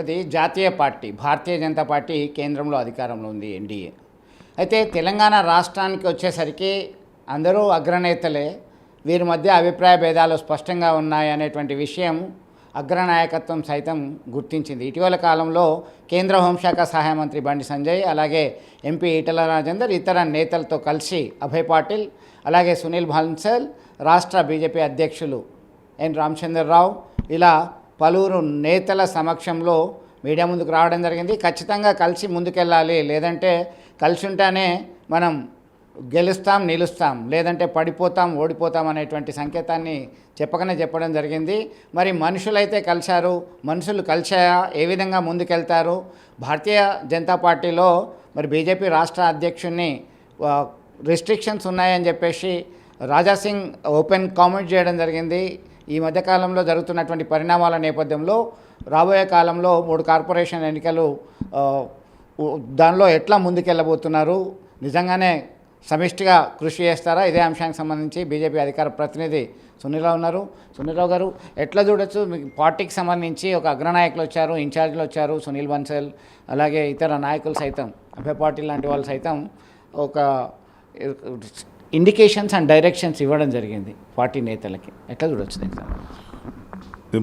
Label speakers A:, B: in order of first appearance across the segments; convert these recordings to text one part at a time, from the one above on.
A: అది జాతీయ party Bharatiya Janata party కేంద్రంలో అధికారంలో ఉంది ఎన్డీఏ. అయితే తెలంగాణ రాష్ట్రానికి వచ్చేసరికి అందరూ అగ్రనేతలే, వీరి మధ్య అభిప్రాయ భేదాలు స్పష్టంగా ఉన్నాయనేటువంటి విషయం అగ్రనాయకత్వం సైతం గుర్తించింది. ఇటీవల కాలంలో కేంద్ర హోంశాఖ సహాయ మంత్రి బండి సంజయ్, అలాగే ఎంపీ ఈటల రాజేందర్ ఇతర నేతలతో కలిసి అభయ్ పాటిల్, అలాగే సునీల్ బన్సల్, రాష్ట్ర బీజేపీ అధ్యక్షులు ఎన్ రామచంద్రరావు ఇలా పలువురు నేతల సమక్షంలో మీడియా ముందుకు రావడం జరిగింది. ఖచ్చితంగా కలిసి ముందుకెళ్ళాలి, లేదంటే కలిసి ఉంటేనే మనం గెలుస్తాం, నిలుస్తాం, లేదంటే పడిపోతాం, ఓడిపోతాం అనేటువంటి సంకేతాన్ని చెప్పడం జరిగింది. మరి మనుషులైతే కలిశారు, మనుషులు కలిశాయా, ఏ విధంగా ముందుకెళ్తారు? భారతీయ జనతా పార్టీలో మరి బీజేపీ రాష్ట్ర అధ్యక్షుడిని రిస్ట్రిక్షన్స్ ఉన్నాయని చెప్పేసి రాజాసింగ్ ఓపెన్ కామెంట్ చేయడం జరిగింది. ఈ మధ్యకాలంలో జరుగుతున్నటువంటి పరిణామాల నేపథ్యంలో రాబోయే కాలంలో 3 కార్పొరేషన్ ఎన్నికలు, దానిలో ఎట్లా ముందుకెళ్ళబోతున్నారు? నిజంగానే సమిష్టిగా కృషి చేస్తారా? ఇదే అంశానికి సంబంధించి బీజేపీ అధికార ప్రతినిధి సునీల్రావు ఉన్నారు. సునీల్రావు గారు, ఎట్లా చూడొచ్చు? మీకు పార్టీకి సంబంధించి ఒక అగ్రనాయకులు వచ్చారు, ఇన్ఛార్జీలు వచ్చారు, సునీల్ బన్సల్, అలాగే ఇతర నాయకులు సైతం, అభయ్ పాటిల్ లాంటి వాళ్ళు సైతం ఒక ఇండికేషన్స్ అండ్ డైరెక్షన్స్ ఇవ్వడం జరిగింది పార్టీ నేతలకి. ఎట్లా చూడొచ్చు దీనికి?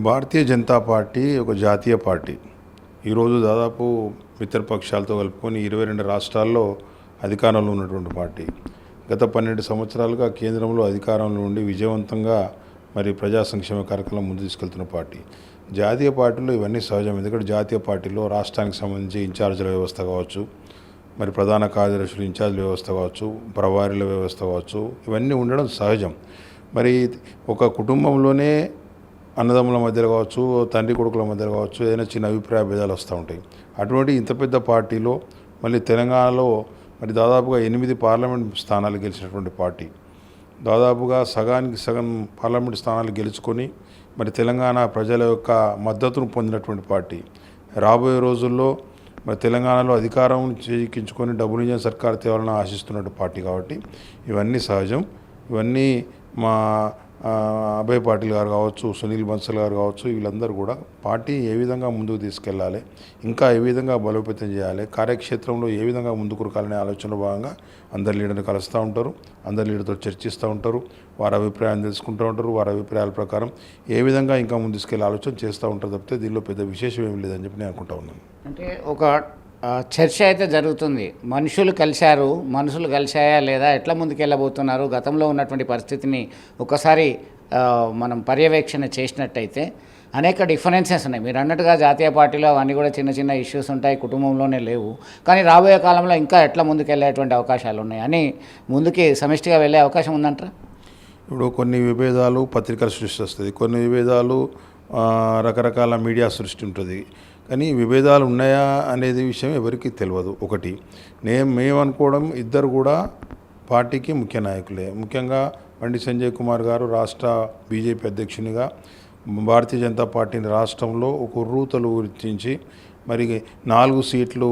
B: భారతీయ జనతా పార్టీ ఒక జాతీయ పార్టీ. ఈరోజు దాదాపు మిత్రపక్షాలతో కలుపుకొని 22 రాష్ట్రాల్లో అధికారంలో ఉన్నటువంటి పార్టీ. గత 12 సంవత్సరాలుగా కేంద్రంలో అధికారంలో ఉండి విజయవంతంగా మరి ప్రజా సంక్షేమ కార్యక్రమం ముందు తీసుకెళ్తున్న పార్టీ. జాతీయ పార్టీలో ఇవన్నీ సహజం. ఎందుకంటే జాతీయ పార్టీలో రాష్ట్రానికి సంబంధించి ఇన్ఛార్జీల వ్యవస్థ కావచ్చు, మరి ప్రధాన కార్యదర్శులు ఇన్ఛార్జ్ వ్యవస్థ కావచ్చు, ప్రభారీల వ్యవస్థ కావచ్చు, ఇవన్నీ ఉండడం సహజం. మరి ఒక కుటుంబంలోనే అన్నదమ్ముల మధ్యలో కావచ్చు, తండ్రి కొడుకుల మధ్యలో కావచ్చు, ఏదైనా చిన్న అభిప్రాయ భేదాలు వస్తూ ఉంటాయి. అటువంటి ఇంత పెద్ద పార్టీలో మళ్ళీ తెలంగాణలో మరి దాదాపుగా 8 పార్లమెంట్ స్థానాలు గెలిచినటువంటి పార్టీ, దాదాపుగా సగానికి సగం పార్లమెంట్ స్థానాలు గెలుచుకొని మరి తెలంగాణ ప్రజల యొక్క మద్దతును పొందినటువంటి పార్టీ. రాబోయే రోజుల్లో మరి తెలంగాణలో అధికారం చేజిక్కించుకొని డబుల్ ఇంజన్ సర్కార్ తేవాలని ఆశిస్తున్నటువంటి పార్టీ. కాబట్టి ఇవన్నీ సహజం. ఇవన్నీ మా అభయ్ పాటిల్ గారు కావచ్చు, సునీల్ బన్సల్ గారు కావచ్చు, వీళ్ళందరూ కూడా పార్టీ ఏ విధంగా ముందుకు తీసుకెళ్ళాలి, ఇంకా ఏ విధంగా బలోపేతం చేయాలి, కార్యక్షేత్రంలో ఏ విధంగా ముందుకు కురకాలనే ఆలోచనలో భాగంగా అందరి లీడర్ని కలుస్తూ ఉంటారు, అందరి లీడర్తో చర్చిస్తూ ఉంటారు, వారి అభిప్రాయాన్ని తెలుసుకుంటూ ఉంటారు, వారి అభిప్రాయాల ప్రకారం ఏ విధంగా ఇంకా ముందు తీసుకెళ్ళే ఆలోచన చేస్తూ ఉంటారు తప్పితే దీనిలో పెద్ద విశేషం ఏమి లేదని చెప్పి నేను అనుకుంటా ఉన్నాను.
A: అంటే ఒక చర్చ అయితే జరుగుతుంది. మనుషులు కలిశాయా లేదా, ఎట్లా ముందుకెళ్ళబోతున్నారు? గతంలో ఉన్నటువంటి పరిస్థితిని ఒకసారి మనం పర్యవేక్షణ చేసినట్టయితే అనేక డిఫరెన్సెస్ ఉన్నాయి. మీరు అన్నట్టుగా జాతీయ పార్టీలో అవన్నీ కూడా చిన్న చిన్న ఇష్యూస్ ఉంటాయి, కుటుంబంలోనే లేవు. కానీ రాబోయే కాలంలో ఇంకా ఎట్లా ముందుకెళ్ళేటువంటి అవకాశాలు ఉన్నాయి అని, ముందుకి సమిష్టిగా వెళ్ళే అవకాశం ఉందంటారా?
B: ఇప్పుడు కొన్ని విభేదాలు పత్రికల సృష్టి వస్తుంది, కొన్ని విభేదాలు రకరకాల మీడియా సృష్టి ఉంటుంది. కానీ విభేదాలు ఉన్నాయా అనేది విషయం ఎవరికి తెలియదు. ఒకటి మేము అనుకోవడం, ఇద్దరు కూడా పార్టీకి ముఖ్య నాయకులే. ముఖ్యంగా బండి సంజయ్ కుమార్ గారు రాష్ట్ర బీజేపీ అధ్యక్షునిగా భారతీయ జనతా పార్టీని రాష్ట్రంలో ఒక రూతలు గుర్తించి మరి 4 సీట్లు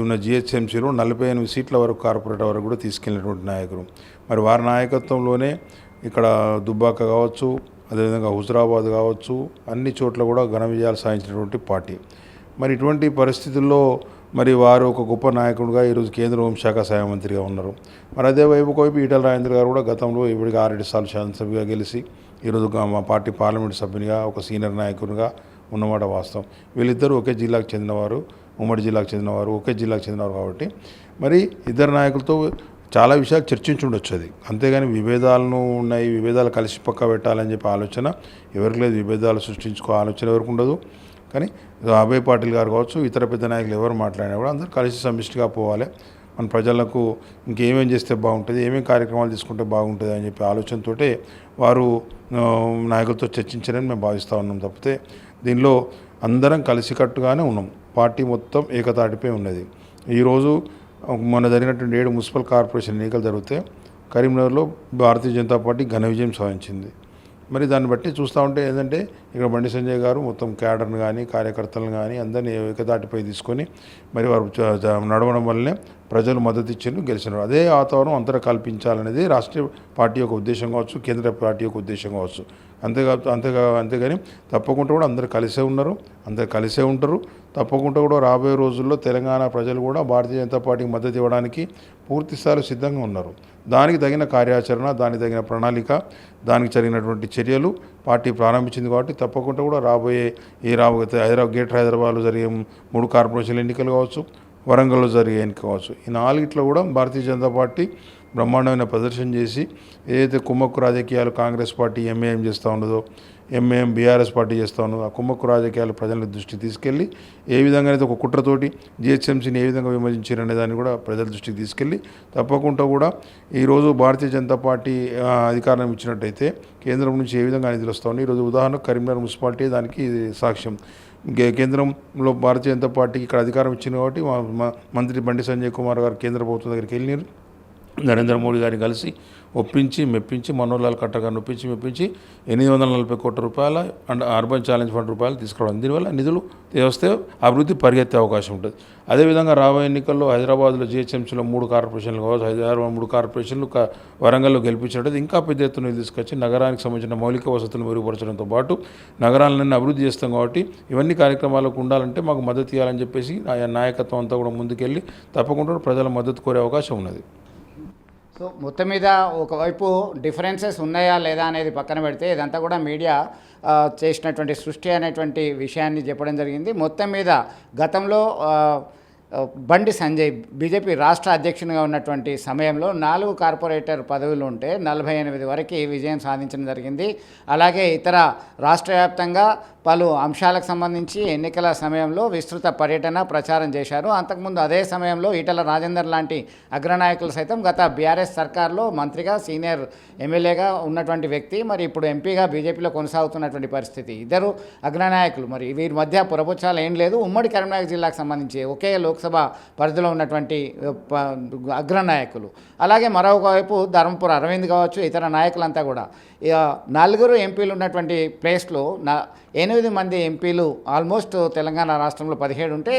B: ఉన్న జిహెచ్ఎంసీలో 48 సీట్ల వరకు కార్పొరేట్ వరకు కూడా తీసుకెళ్ళినటువంటి నాయకులు. మరి వారి నాయకత్వంలోనే ఇక్కడ దుబ్బాక కావచ్చు, అదేవిధంగా హుజరాబాద్ కావచ్చు, అన్ని చోట్ల కూడా ఘన విజయాలు సాధించినటువంటి పార్టీ. మరి ఇటువంటి పరిస్థితుల్లో మరి వారు ఒక గొప్ప నాయకుడిగా ఈరోజు కేంద్ర హోంశాఖ సహాయ మంత్రిగా ఉన్నారు. మరి అదే వైపు ఈటల రాజేందర్ గారు కూడా గతంలో ఇప్పటికి 6 సార్లు శాసనసభ్యుగా గెలిచి ఈరోజు మా పార్టీ పార్లమెంట్ సభ్యునిగా ఒక సీనియర్ నాయకునిగా ఉన్నమాట వాస్తవం. వీళ్ళిద్దరూ ఒకే జిల్లాకు చెందినవారు, ఉమ్మడి జిల్లాకు చెందినవారు, ఒకే జిల్లాకు చెందినవారు. కాబట్టి మరి ఇద్దరు నాయకులతో చాలా విషయాలు చర్చించుండొచ్చు. అది అంతేగాని విభేదాలను ఉన్నాయి, విభేదాలు కలిసి పక్క పెట్టాలని చెప్పి ఆలోచన ఎవరికి లేదు. విభేదాలు సృష్టించుకో ఆలోచన ఎవరికి ఉండదు. కానీ అభయ్ పాటిల్ గారు కావచ్చు, ఇతర పెద్ద నాయకులు ఎవరు మాట్లాడినా కూడా అందరూ కలిసి సమిష్టిగా పోవాలి. మన ప్రజలకు ఇంకేమేం చేస్తే బాగుంటుంది, ఏమేమి కార్యక్రమాలు తీసుకుంటే బాగుంటుంది అని చెప్పి ఆలోచనతో వారు నాయకులతో చర్చించారని మేము భావిస్తూ ఉన్నాం. తప్పితే దీనిలో అందరం కలిసికట్టుగానే ఉన్నాం. పార్టీ మొత్తం ఏకతాటిపై ఉన్నది. ఈరోజు మొన్న జరిగినటువంటి 7 మున్సిపల్ కార్పొరేషన్ ఎన్నికలు జరిగితే కరీంనగర్లో భారతీయ జనతా పార్టీ ఘన విజయం సాధించింది. మరి దాన్ని బట్టి చూస్తూ ఉంటే ఏంటంటే ఇక్కడ బండి సంజయ్ గారు మొత్తం క్యాడర్ని కానీ కార్యకర్తలను కానీ అందరినీ ఏకదాటిపై తీసుకొని మరి వారు నడవడం వల్లనే ప్రజలు మద్దతు ఇచ్చారు, గెలిచినారు. అదే వాతావరణం అందరూ కల్పించాలనేది రాష్ట్రీయ పార్టీ యొక్క ఉద్దేశం కావచ్చు, కేంద్ర పార్టీ యొక్క ఉద్దేశం కావచ్చు. అంతేగాని తప్పకుండా కూడా అందరు కలిసే ఉన్నారు, అందరు కలిసే ఉంటారు. తప్పకుండా కూడా రాబోయే రోజుల్లో తెలంగాణ ప్రజలు కూడా భారతీయ జనతా పార్టీకి మద్దతు ఇవ్వడానికి పూర్తి స్థాయిలో సిద్ధంగా ఉన్నారు. దానికి తగిన కార్యాచరణ, దానికి తగిన ప్రణాళిక, దానికి జరిగినటువంటి చర్యలు పార్టీ ప్రారంభించింది. కాబట్టి తప్పకుండా కూడా రాబోయే గ్రేటర్ హైదరాబాద్లో జరిగే 3 కార్పొరేషన్ల ఎన్నికలు కావచ్చు, వరంగల్లో జరిగే ఎన్నిక కావచ్చు, ఈ 4 కూడా భారతీయ జనతా పార్టీ బ్రహ్మాండమైన ప్రదర్శన చేసి ఏదైతే కుమ్మక్కు రాజకీయాలు కాంగ్రెస్ పార్టీ ఎంఏఎం చేస్తూ ఉన్నదో, ఎంఏఎం బీఆర్ఎస్ పార్టీ చేస్తూ ఉన్నదో, ఆ కుమ్మక్కు రాజకీయాలు ప్రజల దృష్టికి తీసుకెళ్ళి ఏ విధంగా అయితే ఒక కుట్రతోటి జిహెచ్ఎంసీని ఏ విధంగా విమర్శించారనే దాన్ని కూడా ప్రజల దృష్టికి తీసుకెళ్ళి తప్పకుండా కూడా ఈరోజు భారతీయ జనతా పార్టీ అధికారం ఇచ్చినట్టయితే కేంద్రం నుంచి ఏ విధంగా నిధులు వస్తూ ఉన్నాయి. ఈరోజు ఉదాహరణకు కరీంనగర్ మున్సిపాలిటీ దానికి సాక్ష్యం. కేంద్రంలో భారతీయ జనతా పార్టీకి ఇక్కడ అధికారం ఇచ్చింది కాబట్టి మంత్రి బండి సంజయ్ కుమార్ గారు కేంద్ర ప్రభుత్వం దగ్గరికి వెళ్ళినారు. నరేంద్ర మోడీ గారిని కలిసి ఒప్పించి మెప్పించి, మనోహర్లాల్ ఖట్టర్ గారిని మెప్పించి 840 కోట్ల రూపాయల అండ్ అర్బన్ ఛాలెంజ్ ఫండ్ రూపాయలు తీసుకురావడం. దీనివల్ల నిధులు వస్తే అభివృద్ధి పరిగెత్తే అవకాశం ఉంటుంది. అదేవిధంగా రాబోయే ఎన్నికల్లో హైదరాబాద్లో జిహెచ్ఎంసీలో 3 కార్పొరేషన్లు కావచ్చు, హైదరాబాద్ 3 కార్పొరేషన్లు వరంగల్లో గెలిపించినట్టు ఇంకా పెద్ద ఎత్తున తీసుకొచ్చి నగరానికి సంబంధించిన మౌలిక వసతులు మెరుగుపరచడంతో పాటు నగరాలన్నీ అభివృద్ధి చేస్తాం. కాబట్టి ఇవన్నీ కార్యక్రమాలకు ఉండాలంటే మాకు మద్దతు ఇవ్వాలని చెప్పేసి నాయకత్వం అంతా కూడా ముందుకెళ్ళి తప్పకుండా ప్రజల మద్దతు కోరే అవకాశం ఉన్నది.
A: సో మొత్తం మీద ఒకవైపు డిఫరెన్సెస్ ఉన్నాయా లేదా అనేది పక్కన పెడితే ఇదంతా కూడా మీడియా చేసినటువంటి సృష్టి అనేటువంటి విషయాన్ని చెప్పడం జరిగింది. మొత్తం మీద గతంలో బండి సంజయ్ బీజేపీ రాష్ట్ర అధ్యక్షునిగా ఉన్నటువంటి సమయంలో 4 కార్పొరేటర్ పదవులు ఉంటే 48 వరకు విజయం సాధించడం జరిగింది. అలాగే ఇతర రాష్ట్ర వ్యాప్తంగా పలు అంశాలకు సంబంధించి ఎన్నికల సమయంలో విస్తృత పర్యటన ప్రచారం చేశారు. అంతకుముందు అదే సమయంలో ఈటల రాజేందర్ లాంటి అగ్రనాయకులు సైతం గత బీఆర్ఎస్ సర్కార్లో మంత్రిగా, సీనియర్ ఎమ్మెల్యేగా ఉన్నటువంటి వ్యక్తి మరి ఇప్పుడు ఎంపీగా బీజేపీలో కొనసాగుతున్నటువంటి పరిస్థితి. ఇద్దరు అగ్రనాయకులు, మరి వీరి మధ్య పురపుచ్చాలు ఏం లేదు. ఉమ్మడి కరీంనగర్ జిల్లాకు సంబంధించి ఒకే లోక్సభ పరిధిలో ఉన్నటువంటి అగ్రనాయకులు. అలాగే మరొక వైపు ధర్మపుర అరవింద్ కావచ్చు, ఇతర నాయకులంతా కూడా 4 ఎంపీలు ఉన్నటువంటి ప్లేస్లో 8 మంది ఎంపీలు ఆల్మోస్ట్ తెలంగాణ రాష్ట్రంలో 17 ఉంటే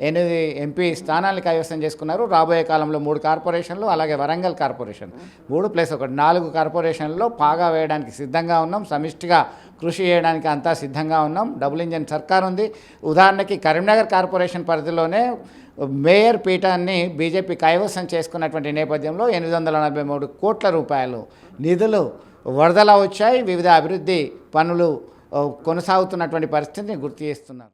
A: 8 ఎంపీ స్థానాలను కైవసం చేసుకున్నారు. రాబోయే కాలంలో 3 కార్పొరేషన్లు, అలాగే వరంగల్ కార్పొరేషన్ 3+1 4 కార్పొరేషన్లో పాగా వేయడానికి సిద్ధంగా ఉన్నాం. సమిష్టిగా కృషి చేయడానికి అంతా సిద్ధంగా ఉన్నాం. డబుల్ ఇంజన్ సర్కార్ ఉంది. ఉదాహరణకి కరీంనగర్ కార్పొరేషన్ పరిధిలోనే మేయర్ పీఠాన్ని బీజేపీ కైవసం చేసుకున్నటువంటి నేపథ్యంలో 843 కోట్ల రూపాయలు నిధులు వరదలా వచ్చాయి. వివిధ అభివృద్ధి పనులు కొనసాగుతున్నటువంటి పరిస్థితిని గుర్తు చేస్తున్నారు.